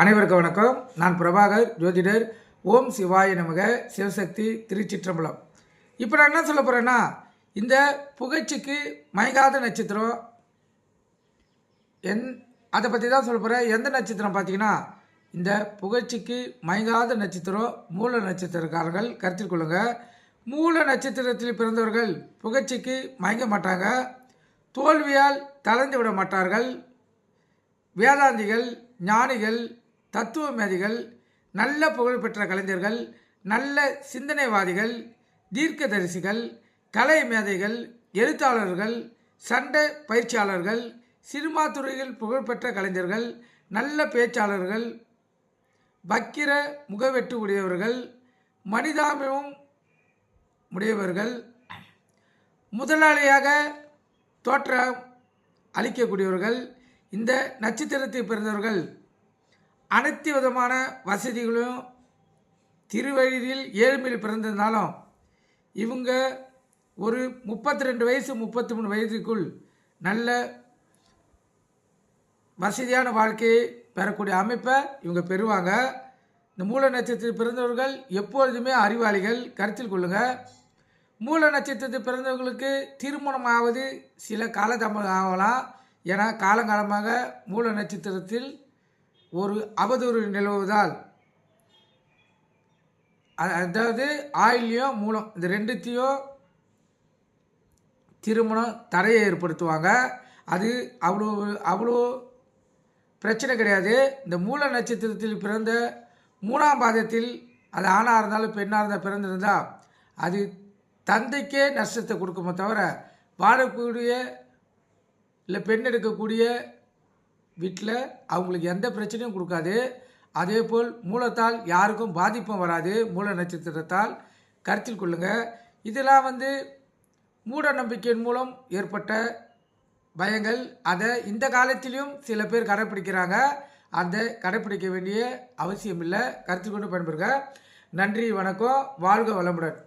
அனைவருக்கும் வணக்கம். நான் பிரபாகர் ஜோதிடர். ஓம் சிவாய நமக. சிவசக்தி திருச்சிற்றம்பலம். இப்போ நான் என்ன சொல்ல போகிறேன்னா, இந்த புகழ்ச்சிக்கு மயங்காத நட்சத்திரம் அதை பற்றி தான் சொல்ல போகிறேன். எந்த நட்சத்திரம் பார்த்தீங்கன்னா, இந்த புகழ்ச்சிக்கு மயங்காத நட்சத்திரம் மூல நட்சத்திரக்காரர்கள் கருத்தில் கொள்ளுங்கள். மூல நட்சத்திரத்தில் பிறந்தவர்கள் புகழ்ச்சிக்கு மயங்க மாட்டாங்க. தோல்வியால் தளர்ந்து விட மாட்டார்கள். வேதாந்திகள், ஞானிகள், தத்துவ மேதிகள், நல்ல புகழ்பெற்ற கலைஞர்கள், நல்ல சிந்தனைவாதிகள், தீர்க்கதரிசிகள், கலை மேதைகள், எழுத்தாளர்கள், சண்டை பயிற்சியாளர்கள், சினிமா துறையில் புகழ்பெற்ற கலைஞர்கள், நல்ல பேச்சாளர்கள், பக்கிர முகவெட்டு உடையவர்கள், மனிதாபிமும் உடையவர்கள், முதலாளியாக தோற்றம் அளிக்கக்கூடியவர்கள். இந்த நட்சத்திரத்தை பிறந்தவர்கள் அனைத்து விதமான வசதிகளும் திருவழியில் ஏழ்மையில் பிறந்திருந்தாலும் இவங்க ஒரு 32 வயசு 33 வயதுக்குள் நல்ல வசதியான வாழ்க்கையை பெறக்கூடிய அமைப்பை இவங்க பெறுவாங்க. இந்த மூல நட்சத்திரத்தில் பிறந்தவர்கள் எப்பொழுதுமே அறிவாளிகள், கருத்தில் கொள்ளுங்கள். மூல நட்சத்திரத்தில் பிறந்தவர்களுக்கு திருமணமாவது சில காலதாமதம் ஆகலாம். ஏன்னா காலங்காலமாக மூல நட்சத்திரத்தில் ஒரு அவதூறு நிலவுவதால், அதாவது ஆயில்யம் மூலம் இந்த ரெண்டுத்தையும் திருமணம் தடையை ஏற்படுத்துவாங்க. அது அவ்வளோ பிரச்சனை கிடையாது. இந்த மூல நட்சத்திரத்தில் பிறந்த 3ஆம் பாதத்தில் அது ஆணாக இருந்தாலும் பெண்ணாக இருந்தால் பிறந்திருந்தால் அது தந்தைக்கே நஷ்டத்தை கொடுக்குமே தவிர வாழக்கூடிய இல்லை பெண் எடுக்கக்கூடிய வீட்டில் அவங்களுக்கு எந்த பிரச்சனையும் கொடுக்காது. அதே போல் மூலத்தால் யாருக்கும் பாதிப்பும் வராது. மூல நட்சத்திரத்தால் கருத்தில் கொள்ளுங்கள். இதெல்லாம் மூட நம்பிக்கையின் மூலம் ஏற்பட்ட பயங்கள். அதை இந்த காலத்திலையும் சில பேர் கடைப்பிடிக்கிறாங்க. அந்த கடைப்பிடிக்க வேண்டிய அவசியம் இல்லை. கருத்தில் கொண்டு பயன்பெறுங்க. நன்றி, வணக்கம், வாழ்க வளமுடன்.